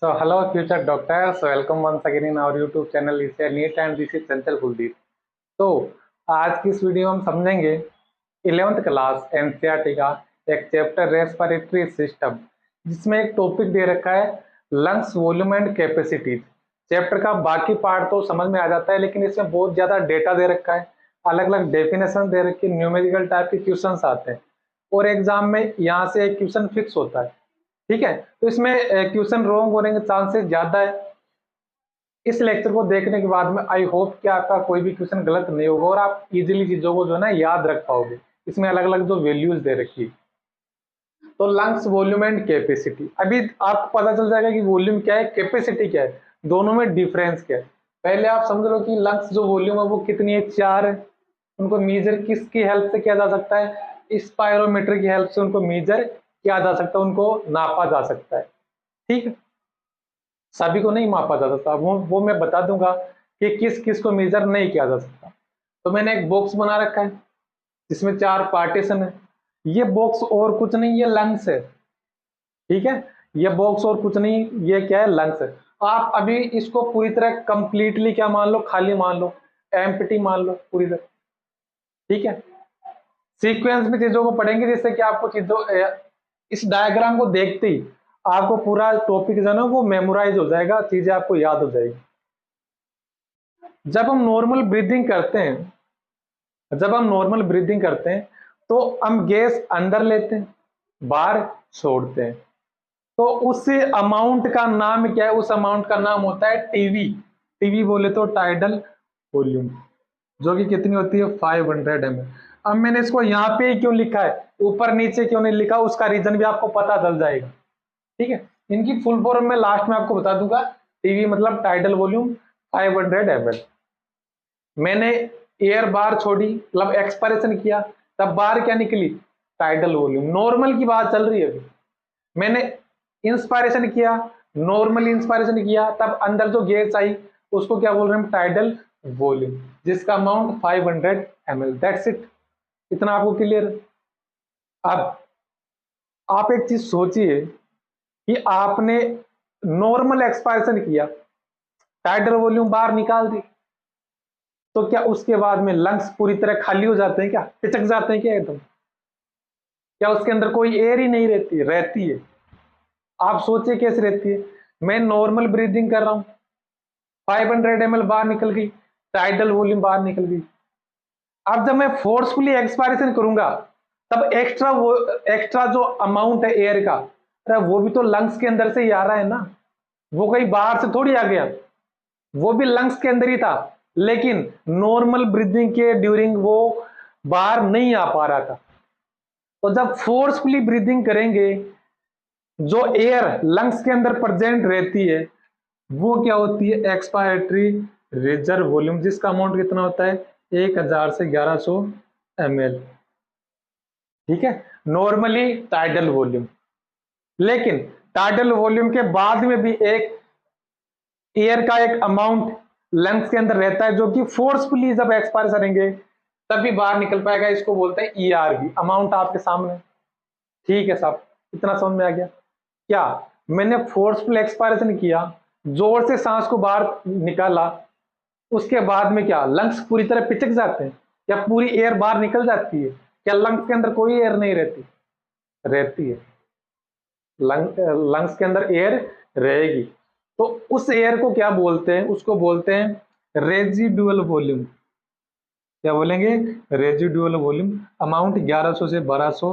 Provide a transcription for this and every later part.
So hello future doctors, welcome once again in our YouTube channel is a NEET and this is चंचल कुलदीप। तो आज की इस video में हम समझेंगे 11th क्लास एनसीईआरटी का एक चैप्टर रेस्पिरेटरी सिस्टम, जिसमें एक टॉपिक दे रखा है lungs volume and capacities. Chapter का बाकी पार्ट तो समझ में आ जाता है, लेकिन इसमें बहुत ज्यादा डेटा दे रखा है, अलग अलग डेफिनेशन दे रखी है, न्यूमेरिकल टाइप के क्वेश्चंस आते हैं और एग्जाम में यहाँ से एक क्वेश्चन फिक्स होता है। ठीक है, तो इसमें क्वेश्चन रॉन्ग होने के चांसेस ज्यादा है। इस लेक्चर को देखने के बाद में आई होप कि आपका कोई भी क्वेश्चन गलत नहीं होगा और आप इजीली चीजों को जो है ना याद रख पाओगे। इसमें अलग अलग जो वैल्यूज दे रखी है। तो लंग्स वॉल्यूम एंड कैपेसिटी, अभी आपको पता चल जाएगा कि वॉल्यूम क्या है, कैपेसिटी क्या है, दोनों में डिफरेंस क्या है। पहले आप समझ लो कि लंग्स जो वॉल्यूम है वो कितनी है, 4 है। उनको मेजर किसकी हेल्प से किया जा सकता है, स्पायरोमीटर की हेल्प से उनको मेजर किया जा सकता है, उनको नापा जा सकता है। ठीक है, सभी को नहीं मापा जा सकता, वो मैं बता दूंगा कि किस किस को मेजर नहीं किया जा सकता। तो मैंने एक बॉक्स बना रखा है जिसमें 4 पार्टीशन है। ये बॉक्स और कुछ नहीं, ये लंग्स है। ठीक है, ये बॉक्स और कुछ नहीं, ये क्या है, लंग्स है। आप अभी इसको पूरी तरह कंप्लीटली क्या मान लो, खाली मान लो, एम्प्टी मान लो पूरी तरह। ठीक है, सीक्वेंस में चीजों को पढ़ेंगे जिससे कि आपको चीजों इस डायग्राम को देखते ही आपको पूरा टॉपिक जो है ना वो मेमोराइज हो जाएगा, चीजें आपको याद हो जाएगी। जब हम नॉर्मल ब्रीदिंग करते हैं जब हम नॉर्मल ब्रीदिंग करते हैं तो हम गैस अंदर लेते हैं, बाहर छोड़ते हैं। तो उस अमाउंट का नाम क्या है, उस अमाउंट का नाम होता है टीवी। टीवी बोले तो टाइडल वॉल्यूम, जो कि कितनी होती है, 500 ml। अब मैंने इसको यहाँ पे क्यों लिखा है, ऊपर नीचे क्यों नहीं लिखा, उसका रीजन भी आपको पता चल जाएगा। ठीक है, इनकी फुल फॉर्म में लास्ट में आपको बता दूंगा। टीवी मतलब टाइडल वॉल्यूम 500 ml। मैंने एयर बार छोड़ी, मतलब एक्सपायरेशन किया, तब बार क्या निकली, टाइडल वॉल्यूम। नॉर्मल की बात चल रही है अभी। मैंने इंस्पायरेशन किया, नॉर्मल इंस्पायरेशन किया, तब अंदर जो गैस आई उसको क्या बोल रहे हैं, टाइडल वॉल्यूम, जिसका अमाउंट 500 ml। दैट्स इट, इतना आपको क्लियर। अब आप एक चीज सोचिए कि आपने नॉर्मल एक्सपायरेशन किया, टाइडल वॉल्यूम बाहर निकाल दी, तो क्या उसके बाद में लंग्स पूरी तरह खाली हो जाते हैं, क्या पिचक जाते हैं क्या एकदम, क्या उसके अंदर कोई एयर ही नहीं रहती, रहती है। आप सोचिए कैसे रहती है। मैं नॉर्मल ब्रीदिंग कर रहा हूं, 500 ml बाहर निकल गई, टाइडल वॉल्यूम बाहर निकल गई। अब जब मैं फोर्सफुली एक्सपायरेशन करूंगा तब एक्स्ट्रा जो अमाउंट है एयर का, अरे वो भी तो लंग्स के अंदर से ही आ रहा है ना, वो कहीं बाहर से थोड़ी आ गया, वो भी लंग्स के अंदर ही था, लेकिन नॉर्मल ब्रीदिंग के ड्यूरिंग वो बाहर नहीं आ पा रहा था। तो जब फोर्सफुली ब्रीदिंग करेंगे, जो एयर लंग्स के अंदर प्रेजेंट रहती है वो क्या होती है, एक्सपायरेटरी रिजर्व वॉल्यूम, जिसका अमाउंट कितना होता है, 1000 से 1100 ml। ठीक है, नॉर्मली टाइडल वॉल्यूम। लेकिन टाइडल वॉल्यूम के बाद में भी एक एयर का एक अमाउंट लंग्स के अंदर रहता है, जो कि फोर्सफुली जब एक्सपायर करेंगे तभी बाहर निकल पाएगा। इसको बोलते हैं ईआरवी, अमाउंट आपके सामने। ठीक है साहब, इतना समझ में आ गया। क्या मैंने फोर्सफुल एक्सपायरेशन किया, जोर से सांस को बाहर निकाला, उसके बाद में क्या लंग्स पूरी तरह पिचक जाते हैं, या पूरी एयर बाहर निकल जाती है, क्या लंग्स के अंदर कोई एयर नहीं रहती, रहती है। लंग्स के अंदर एयर रहेगी। तो उस एयर को क्या बोलते हैं, उसको बोलते हैं रेजिडुअल वॉल्यूम। क्या बोलेंगे, रेजिडुअल वॉल्यूम। अमाउंट 1100 से 1200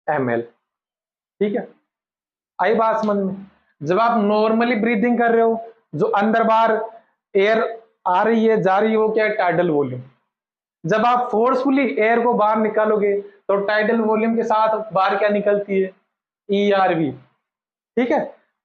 ml। ठीक है, आई बात समझ में। जब आप नॉर्मली ब्रीदिंग कर रहे हो, जो अंदर बाहर एयर आ रही है जा रही है, वो क्या है, टाइडल वॉल्यूम। जब आप फोर्सफुली एयर को बाहर निकालोगे तो टाइडल वॉल्यूम के साथ बाहर क्या निकलती है, ईआरवी। ठीक है,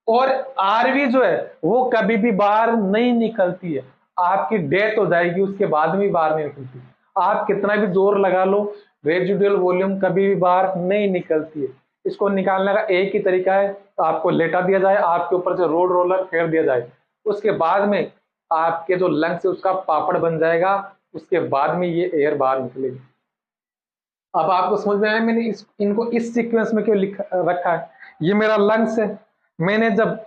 और आरवी जो है वो कभी भी बाहर नहीं निकलती है, आपकी डेथ हो जाएगी उसके बाद भी बाहर नहीं निकलती। आप कितना भी जोर लगा लो, रेजिडुअल वॉल्यूम कभी भी बाहर नहीं निकलती है। इसको निकालने का एक ही तरीका है, आपको लेटा दिया जाए, आपके ऊपर से रोड रोलर फेर दिया जाए, उसके बाद में आपके जो लंग्स है उसका पापड़ बन जाएगा, उसके बाद में ये एयर बाहर निकलेगी। अब आपको समझ में आया मैंने इनको इस सीक्वेंस में क्यों लिख रखा है। ये मेरा लंग्स है, मैंने जब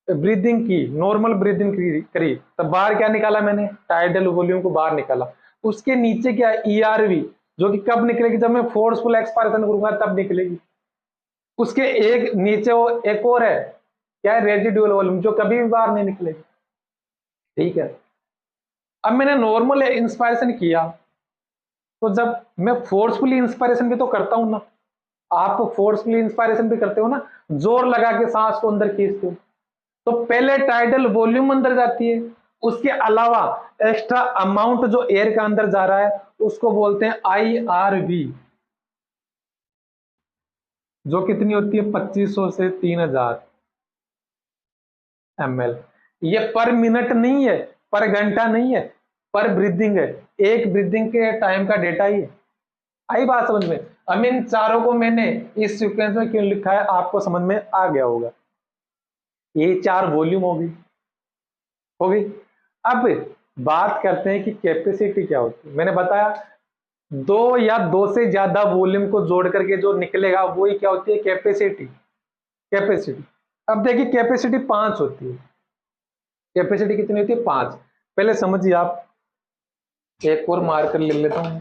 ब्रीदिंग की, नॉर्मल ब्रीदिंग करी, तब बाहर क्या निकाला मैंने, टाइडल वॉल्यूम को बाहर निकाला। उसके नीचे क्या है, ईआरवी, जो कि कब निकलेगी, जब मैं फोर्सफुल एक्सपायरेशन करूंगा तब निकलेगी। उसके एक नीचे वो एक और है, क्या है, रेजिडुअल वॉल्यूम, जो कभी भी बाहर नहीं निकलेगी। ठीक है, अब मैंने नॉर्मल इंस्पायरेशन किया, तो जब मैं फोर्सफुली इंस्पायरेशन भी तो करता हूं ना, आप फोर्सफुली इंस्पायरेशन भी करते हो ना, जोर लगा के सांस को अंदर खींचते हो, तो पहले टाइडल वॉल्यूम अंदर जाती है, उसके अलावा एक्स्ट्रा अमाउंट जो एयर का अंदर जा रहा है उसको बोलते हैं IRV, जो कितनी होती है 2500 से 3000 ml। ये पर मिनट नहीं है, पर घंटा नहीं है, पर ब्रीदिंग है, एक ब्रीदिंग के टाइम का डेटा ही है। आई बात समझ में? अब इन चारों को मैंने इस सीक्वेंस में क्यों लिखा है आपको समझ में आ गया होगा। ये 4 वॉल्यूम होगी। अब बात करते हैं कि कैपेसिटी क्या होती है। मैंने बताया 2 या 2 से ज्यादा वॉल्यूम को जोड़ करके जो निकलेगा वही क्या होती है, कैपेसिटी। अब देखिए कैपेसिटी 5 होती है। कैपेसिटी कितनी होती है, 5। पहले समझिए आप, एक और मार्कर ले लेता हूं,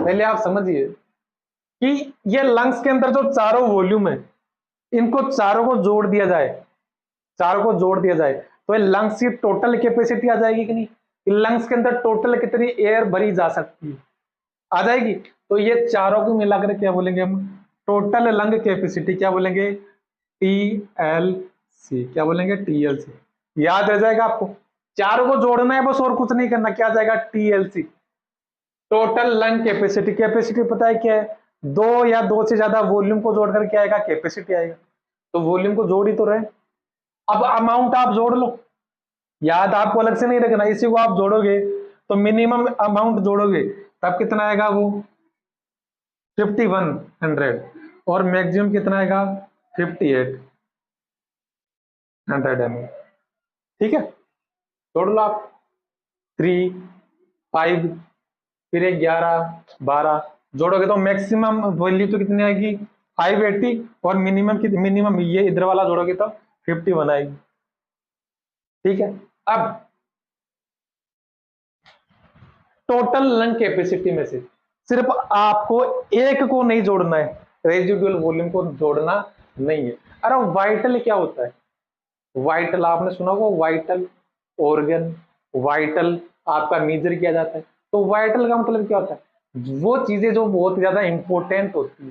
पहले आप समझिए कि ये लंग्स के अंदर जो चारों वॉल्यूम है, इनको चारों को जोड़ दिया जाए, चारों को जोड़ दिया जाए तो ये लंग्स की टोटल कैपेसिटी आ जाएगी कि नहीं, लंग्स के अंदर टोटल कितनी एयर भरी जा सकती है, आ जाएगी। तो ये चारों को मिलाकर क्या बोलेंगे हम, टोटल लंग कैपेसिटी क्या बोलेंगे, TLC। क्या बोलेंगे, TLC। याद रह जाएगा आपको, चारों को जोड़ना है बस, और कुछ नहीं करना। क्या जाएगा, TLC, total lung capacity. Capacity पता है क्या है, 2 या 2 से ज्यादा वॉल्यूम को जोड़कर क्या आएगा, कैपेसिटी आएगा। तो वॉल्यूम को जोड़ ही तो रहे। अब अमाउंट आप जोड़ लो, याद आपको अलग से नहीं रखना, इसी को आप जोड़ोगे तो मिनिमम अमाउंट जोड़ोगे तब कितना आएगा, वो 5100, और मैक्सिमम कितना आएगा, 5800 ml। ठीक है, जोड़ लो आप, 3, 5, फिर 11, 12 जोड़ोगे तो मैक्सिमम वैल्यू तो कितनी आएगी, 580, और मिनिमम ये इधर वाला जोड़ोगे तो 51 आएगी। ठीक है, अब टोटल लंग कैपेसिटी में से सिर्फ आपको एक को नहीं जोड़ना है, रेजिडुअल वॉल्यूम को जोड़ना नहीं है। अरे वाइटल क्या होता है, वाइटल आपने सुना होगा, वाइटल ऑर्गन, वाइटल आपका मेजर किया जाता है। तो वाइटल का मतलब क्या होता है, वो चीजें जो बहुत ज्यादा इंपॉर्टेंट होती है,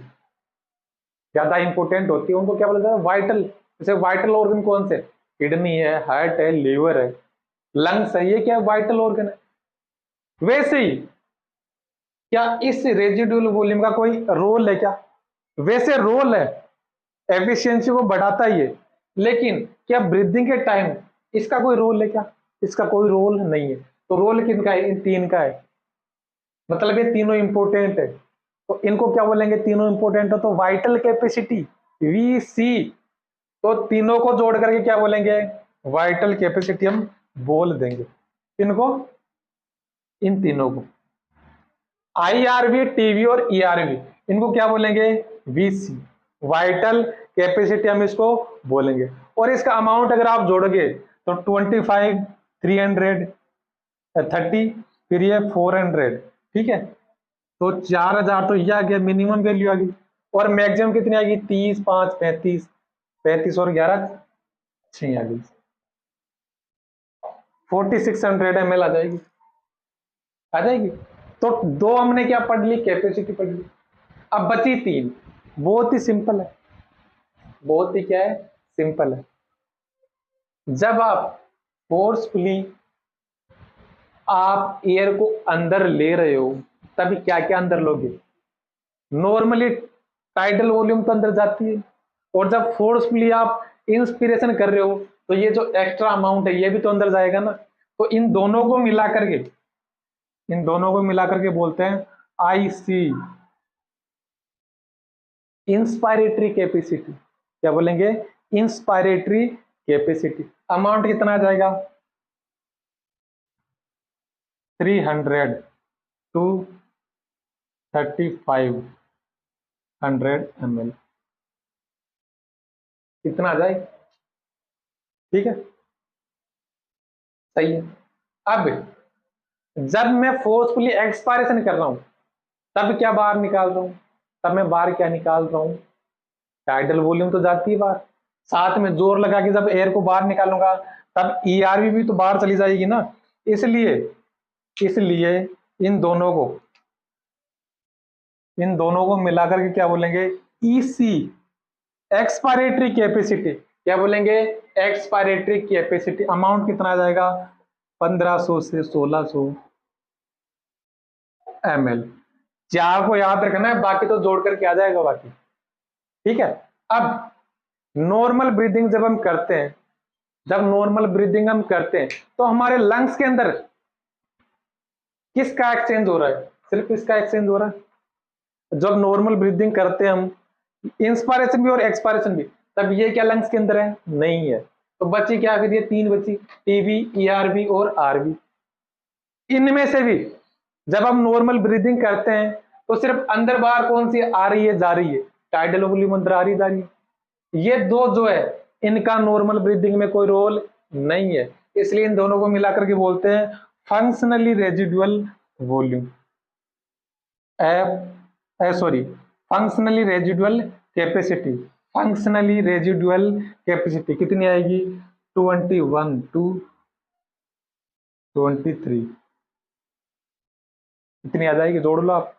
उनको क्या बोला जाता है, वाइटल। जैसे वाइटल ऑर्गन कौन से, किडनी है, हार्ट है, लीवर है, लंग्स है, ये क्या है, वाइटल ऑर्गन है। वैसे ही क्या इस रेजिडुअल वॉल्यूम का कोई रोल है क्या, वैसे रोल है, एफिशिएंसी को बढ़ाता ही है, लेकिन क्या ब्रीदिंग के टाइम इसका कोई रोल है क्या, इसका कोई रोल नहीं है। तो रोल किनका है, इन 3 का है, मतलब ये तीनों इंपॉर्टेंट है। तो इनको क्या बोलेंगे, तीनों इंपॉर्टेंट है, तो वाइटल कैपेसिटी VC, तो तीनों को जोड़ करके क्या बोलेंगे, वाइटल कैपेसिटी हम बोल देंगे। इनको, इन तीनों को, IRV, TV और ERV, इनको क्या बोलेंगे, VC, वाइटल कैपेसिटी हम इसको बोलेंगे। और इसका अमाउंट अगर आप जोड़ोगे तो 25, 300, 30, फिर ये 400। ठीक है, तो 4000 तो यह आ गया, मिनिमम वैल्यू आ गई। और मैक्सिमम कितनी आएगी, 30, 5, 35, 35 और 11 6 आ गई, 4600 ml आ जाएगी। तो 2 हमने क्या पढ़ ली, कैपेसिटी पढ़ ली। अब बची 3, बहुत ही सिंपल है, बहुत ही क्या है, सिंपल है। जब आप फोर्सफुली आप एयर को अंदर ले रहे हो, तभी क्या क्या अंदर लोगे, नॉर्मली टाइडल वॉल्यूम तो अंदर जाती है, और जब फोर्सफुली आप इंस्पिरेशन कर रहे हो तो ये जो एक्स्ट्रा अमाउंट है ये भी तो अंदर जाएगा ना। तो इन दोनों को मिलाकर के बोलते हैं IC, इंस्पायरेटरी कैपेसिटी। क्या बोलेंगे, इंस्पायरेटरी कैपेसिटी। अमाउंट कितना आ जाएगा, 300 टू 3500 ml, कितना आ जाए, ठीक है, सही है। अब जब मैं फोर्सफुली एक्सपायरेशन कर रहा हूं तब क्या बाहर निकाल रहा हूं, तब मैं बाहर क्या निकाल रहा हूं, टाइडल वॉल्यूम तो जाती है बाहर। साथ में जोर लगा के जब एयर को बाहर निकालूंगा तब ईआरवी भी तो बाहर चली जाएगी ना। इसलिए इसलिए इन दोनों को मिलाकर के क्या बोलेंगे, ईसी, एक्सपायरेटरी कैपेसिटी। क्या बोलेंगे, एक्सपायरेटरी कैपेसिटी। अमाउंट कितना आ जाएगा, 1500 से 1600 ml। चार को याद रखना है, बाकी तो जोड़ करके आ जाएगा बाकी। ठीक है। अब नॉर्मल ब्रीदिंग जब हम करते हैं, तो हमारे लंग्स के अंदर किसका एक्सचेंज हो रहा है, सिर्फ इसका एक्सचेंज हो रहा है। जब नॉर्मल ब्रीदिंग करते हैं हम, इंस्पायरेशन भी और एक्सपायरेशन भी, तब ये क्या लंग्स के अंदर है, नहीं है। तो बची क्या, फिर ये तीन बची, टीबी, ईआरबी और आरबी। इनमें से भी जब हम नॉर्मल ब्रीदिंग करते हैं तो सिर्फ अंदर बाहर कौन सी आ रही है, जा रही है, टाइडल वॉल्यूम अंदर आ रही जा रही है। ये दो जो है इनका नॉर्मल ब्रीदिंग में कोई रोल नहीं है, इसलिए इन दोनों को मिलाकर के बोलते हैं functionally residual volume, sorry, functionally residual capacity. Functionally residual capacity कितनी आएगी, 21 टू 23, कितनी आ जाएगी, जोड़ लो आप,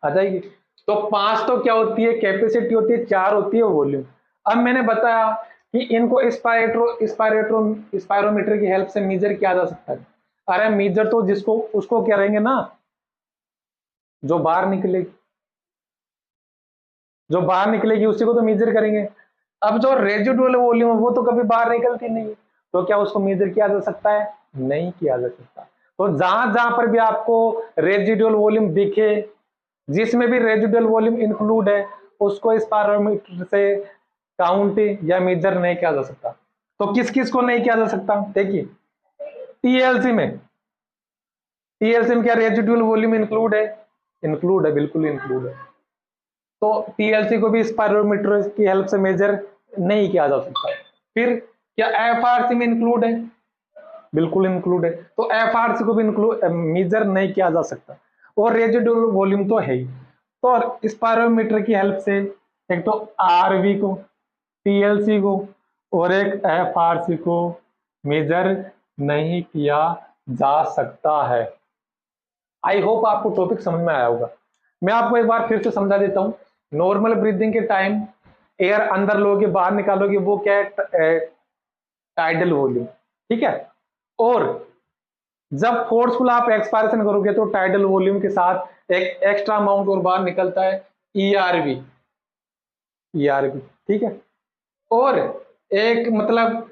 आ जाएगी। तो 5 तो क्या होती है, कैपेसिटी होती है, 4 होती है वॉल्यूम। अब मैंने बताया कि इनको स्पायरोमीटर की हेल्प से मेजर किया जा सकता है। अरे मेजर तो जिसको उसको क्या रहेंगे ना, जो बाहर निकलेगी, उसी को तो मेजर करेंगे। अब जो रेजिडुअल वॉल्यूम है वो तो कभी बाहर निकलती नहीं, तो क्या उसको मेजर किया जा सकता है, नहीं किया जा सकता। तो जहां जहां पर भी आपको रेजिडुअल वॉल्यूम दिखे, जिसमें भी रेजिडुअल वॉल्यूम इंक्लूड है, उसको इस पैरामीटर से काउंट या मेजर नहीं किया जा सकता। तो किस किस को नहीं किया जा सकता, देखिए टीएलसी में, क्या रेजिडुअल वॉल्यूम इंक्लूड है, बिल्कुल इंक्लूड है। तो टीएलसी को भी इस पैरामीटर की हेल्प से मेजर नहीं किया जा सकता। फिर क्या एफआरसी में इंक्लूड है, बिल्कुल इंक्लूड है, तो एफआरसी को भी इंक्लूड मेजर नहीं किया जा सकता। और रेजिडुअल वॉल्यूम तो है ही, तो इस पैरामीटर की हेल्प से एक तो आरवी को, टीएलसी को और एक एफआरसी को मेजर नहीं किया जा सकता है। आई होप आपको टॉपिक समझ में आया होगा। मैं आपको एक बार फिर से समझा देता हूं। नॉर्मल ब्रीदिंग के टाइम एयर अंदर लोगे बाहर निकालोगे, वो क्या है, टाइडल वॉल्यूम। ठीक है। और जब फोर्सफुल आप एक्सपायरेशन करोगे तो टाइडल वॉल्यूम के साथ एक एक्स्ट्रा अमाउंट और बाहर निकलता है, ईआरवी, ठीक है। और एक मतलब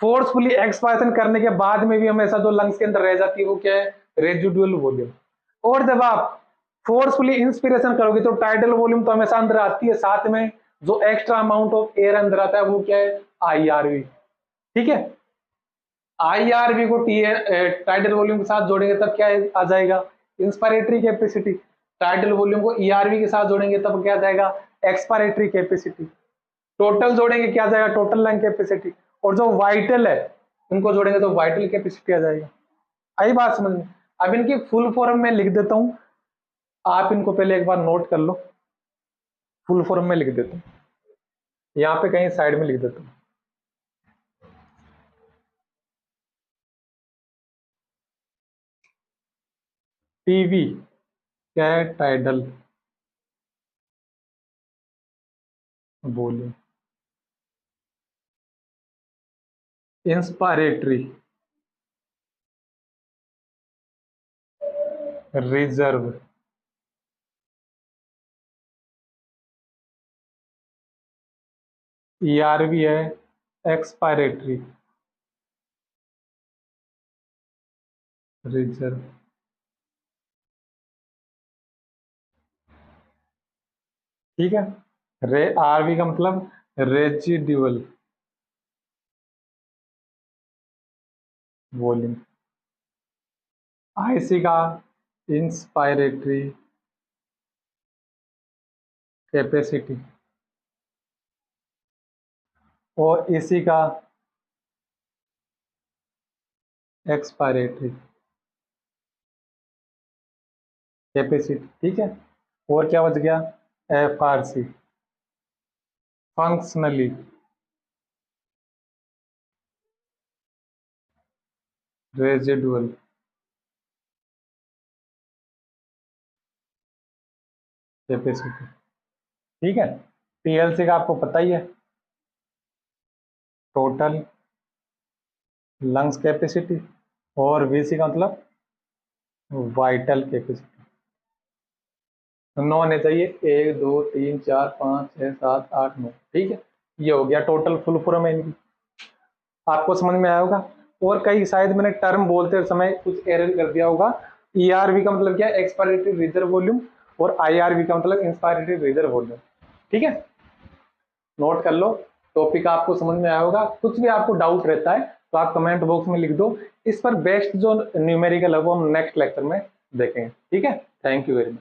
फोर्सफुली एक्सपायरेशन करने के बाद में भी हमेशा जो लंग्स के अंदर रह जाती है वो क्या है, रेजिडुअल वॉल्यूम। और जब आप फोर्सफुली इंस्पिरेशन करोगे तो टाइडल वॉल्यूम तो हमेशा अंदर आती है, साथ में जो एक्स्ट्रा अमाउंट ऑफ एयर अंदर आता है वो क्या है, आईआरवी। ठीक है। आईआरवी को टाइडल वॉल्यूम के साथ जोड़ेंगे तब क्या आ जाएगा, इंस्पायरेटरी कैपेसिटी। टाइडल वॉल्यूम को ईआरवी के साथ जोड़ेंगे तब क्या आ जाएगा, एक्सपायरेटरी कैपेसिटी। टोटल जोड़ेंगे क्या आ जाएगा, टोटल लंग कैपेसिटी। और जो वाइटल है उनको जोड़ेंगे तो वाइटल कैपेसिटी आ जाएगा। आई बात समझ में। अब इनकी फुल फॉर्म में लिख देता हूं, आप इनको पहले एक बार नोट कर लो। फुल फॉर्म में लिख देता हूं, यहां पे कहीं साइड में लिख देता हूं। टीवी क्या है, tidal volume. Inspiratory, reserve, ERV है, एक्सपायरेटरी, रिजर्व। ठीक है। रे आरवी का मतलब रेजिडुअल वॉल्यूम, आईसी का इंस्पायरेटरी कैपेसिटी। और इसी का एक्सपायरेटरी कैपेसिटी, ठीक है। और क्या बच गया, FRC फंक्शनली रेजिडुअल कैपेसिटी, ठीक है। PLC का आपको पता ही है, टोटल लंग्स कैपेसिटी, और VC का मतलब वाइटल कैपेसिटी। 9 होने चाहिए, 1 2 3 4 5 6 7 8 9, ठीक है। ये हो गया टोटल फुल फॉर्म है इनकी, आपको समझ में आया होगा। और कई शायद मैंने टर्म बोलते समय कुछ एरर कर दिया होगा। ERV का मतलब क्या है, एक्सपायरेटरी रिजर्व वॉल्यूम, और IRV का मतलब इंस्पायरेटरी रिजर्व वॉल्यूम, ठीक है। नोट कर लो, टॉपिक आपको समझ में आया होगा। कुछ भी आपको डाउट रहता है तो आप कमेंट बॉक्स में लिख दो। इस पर बेस्ट जो न्यूमेरिकल है वो हम नेक्स्ट लेक्चर में देखेंगे, ठीक है। Thank you very much.